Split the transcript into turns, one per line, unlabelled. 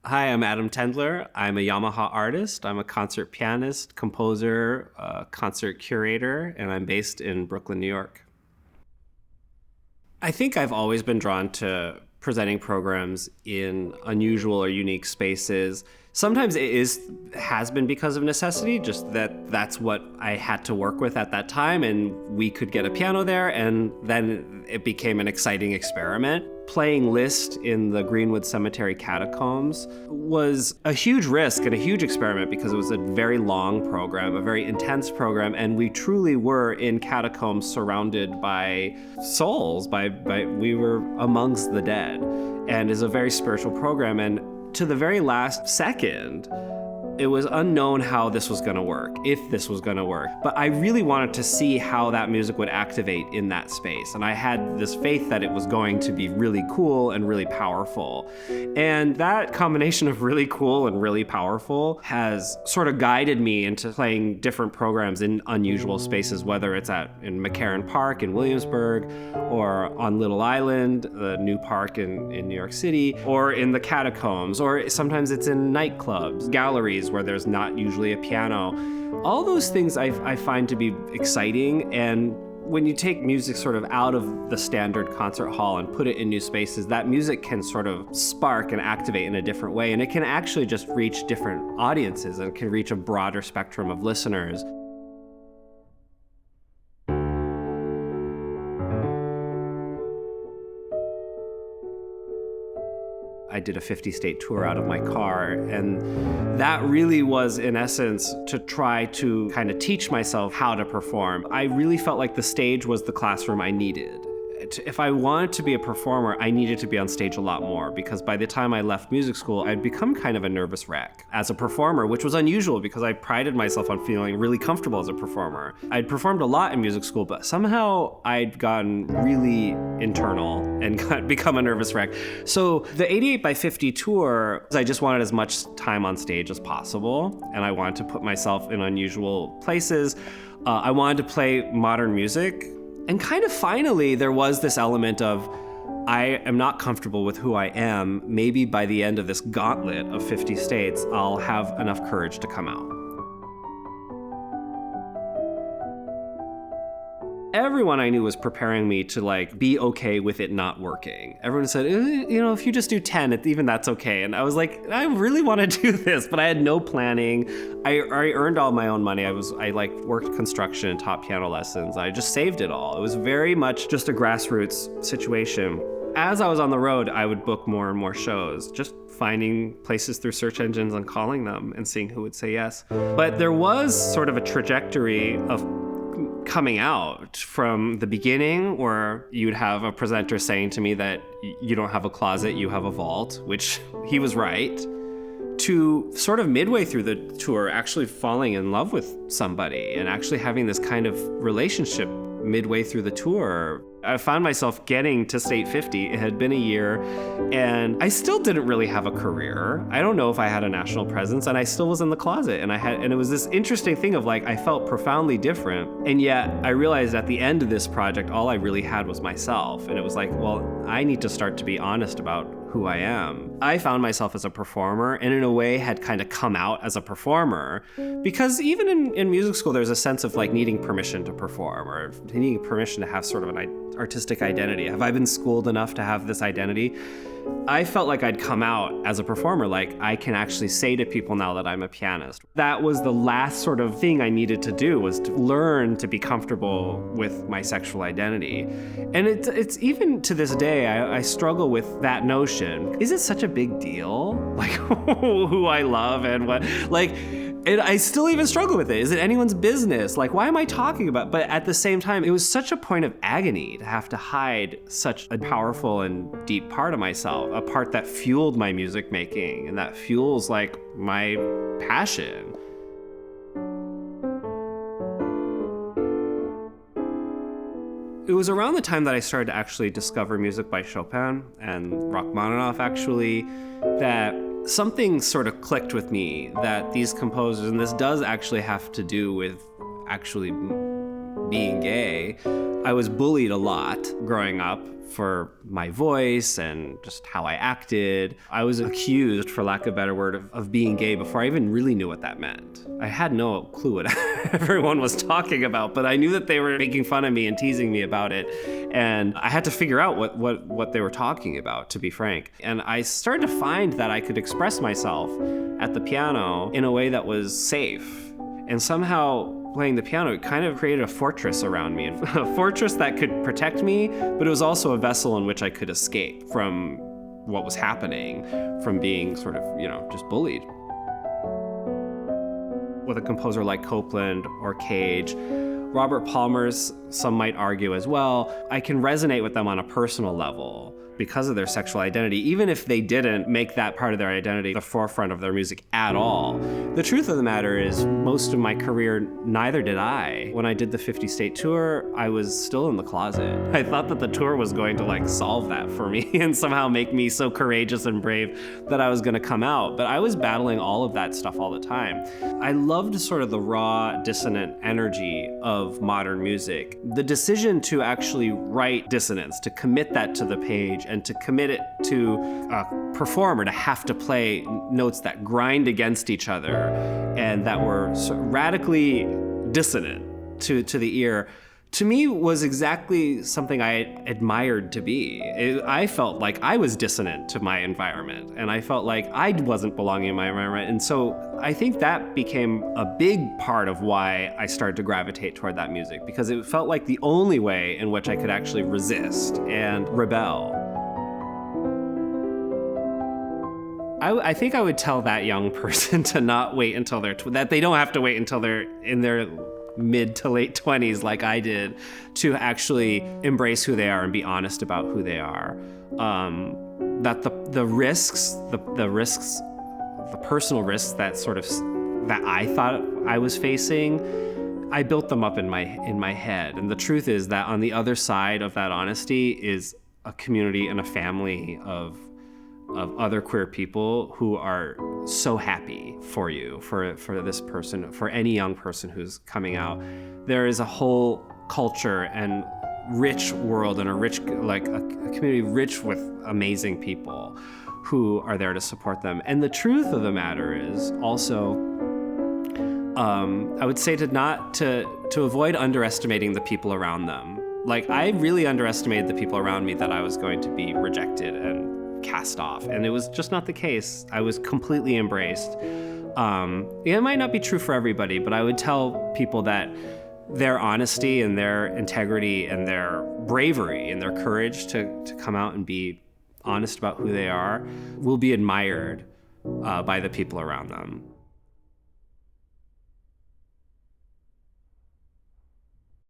Hi, I'm Adam Tendler. I'm a Yamaha artist. I'm a concert pianist, composer, concert curator, and I'm based in Brooklyn, New York. I think I've always been drawn to presenting programs in unusual or unique spaces. Sometimes has been because of necessity, just that's what I had to work with at that time, and we could get a piano there, and then it became an exciting experiment. Playing Liszt in the Greenwood Cemetery catacombs was a huge risk and a huge experiment because it was a very long program, a very intense program, and we truly were in catacombs surrounded by souls, we were amongst the dead, and is a very spiritual program. And to the very last second, it was unknown how this was going to work, if this was going to work. But I really wanted to see how that music would activate in that space. And I had this faith that it was going to be really cool and really powerful. And that combination of really cool and really powerful has sort of guided me into playing different programs in unusual spaces, whether it's in McCarran Park in Williamsburg, or on Little Island, the new park in New York City, or in the catacombs, or sometimes it's in nightclubs, galleries, where there's not usually a piano. All those things I find to be exciting, and when you take music sort of out of the standard concert hall and put it in new spaces, that music can sort of spark and activate in a different way, and it can actually just reach different audiences and can reach a broader spectrum of listeners. I did a 50-state tour out of my car, and that really was, in essence, to try to kind of teach myself how to perform. I really felt like the stage was the classroom I needed. If I wanted to be a performer, I needed to be on stage a lot more, because by the time I left music school, I'd become kind of a nervous wreck as a performer, which was unusual because I prided myself on feeling really comfortable as a performer. I'd performed a lot in music school, but somehow I'd gotten really internal and become a nervous wreck. So the 88 by 50 tour, I just wanted as much time on stage as possible, and I wanted to put myself in unusual places. I wanted to play modern music. And kind of finally, there was this element of, I am not comfortable with who I am. Maybe by the end of this gauntlet of 50 states, I'll have enough courage to come out. Everyone I knew was preparing me to be okay with it not working. Everyone said, if you just do 10, even that's okay. And I was like, I really want to do this, but I had no planning. I earned all my own money. I worked construction and taught piano lessons. I just saved it all. It was very much just a grassroots situation. As I was on the road, I would book more and more shows, just finding places through search engines and calling them and seeing who would say yes. But there was sort of a trajectory of coming out from the beginning, where you'd have a presenter saying to me that you don't have a closet, you have a vault, which he was right, to sort of midway through the tour actually falling in love with somebody and actually having this kind of relationship midway through the tour. I found myself getting to State 50. It had been a year, and I still didn't really have a career. I don't know if I had a national presence, and I still was in the closet. And it was this interesting thing of I felt profoundly different. And yet I realized at the end of this project, all I really had was myself. And it was I need to start to be honest about who I am. I found myself as a performer, and in a way had kind of come out as a performer, because even in music school, there's a sense of needing permission to perform, or needing permission to have sort of an artistic identity. Have I been schooled enough to have this identity? I felt like I'd come out as a performer, I can actually say to people now that I'm a pianist. That was the last sort of thing I needed to do, was to learn to be comfortable with my sexual identity. And it's even to this day, I struggle with that notion. Is it such a big deal? Who I love and what, and I still even struggle with it. Is it anyone's business? Why am I talking about it? But at the same time, it was such a point of agony to have to hide such a powerful and deep part of myself, a part that fueled my music making and that fuels my passion. It was around the time that I started to actually discover music by Chopin and Rachmaninoff, actually, that something sort of clicked with me, that these composers, and this does actually have to do with actually being gay. I was bullied a lot growing up for my voice and just how I acted. I was accused, for lack of a better word, of being gay before I even really knew what that meant. I had no clue what everyone was talking about, but I knew that they were making fun of me and teasing me about it. And I had to figure out what they were talking about, to be frank. And I started to find that I could express myself at the piano in a way that was safe. And somehow playing the piano, it kind of created a fortress around me, a fortress that could protect me, but it was also a vessel in which I could escape from what was happening, from being sort of, just bullied. With a composer like Copland or Cage, Robert Palmer's, some might argue as well, I can resonate with them on a personal level because of their sexual identity, even if they didn't make that part of their identity the forefront of their music at all. The truth of the matter is, most of my career, neither did I. When I did the 50-state tour, I was still in the closet. I thought that the tour was going to solve that for me and somehow make me so courageous and brave that I was gonna come out. But I was battling all of that stuff all the time. I loved sort of the raw, dissonant energy of modern music. The decision to actually write dissonance, to commit that to the page, and to commit it to a performer to have to play notes that grind against each other and that were radically dissonant to the ear, to me was exactly something I admired to be. I felt like I was dissonant to my environment, and I felt like I wasn't belonging in my environment. And so I think that became a big part of why I started to gravitate toward that music, because it felt like the only way in which I could actually resist and rebel. I think I would tell that young person to not wait until that they don't have to wait until they're in their mid to late 20s like I did to actually embrace who they are and be honest about who they are. That the risks, the personal risks that I thought I was facing, I built them up in my head. And the truth is that on the other side of that honesty is a community and a family of other queer people who are so happy for you, for this person, for any young person who's coming out. There is a whole culture and rich world and a community rich with amazing people who are there to support them. And the truth of the matter is also, I would say to avoid underestimating the people around them. I really underestimated the people around me that I was going to be rejected and cast off, and it was just not the case. I was completely embraced. It might not be true for everybody, but I would tell people that their honesty and their integrity and their bravery and their courage to come out and be honest about who they are will be admired by the people around them.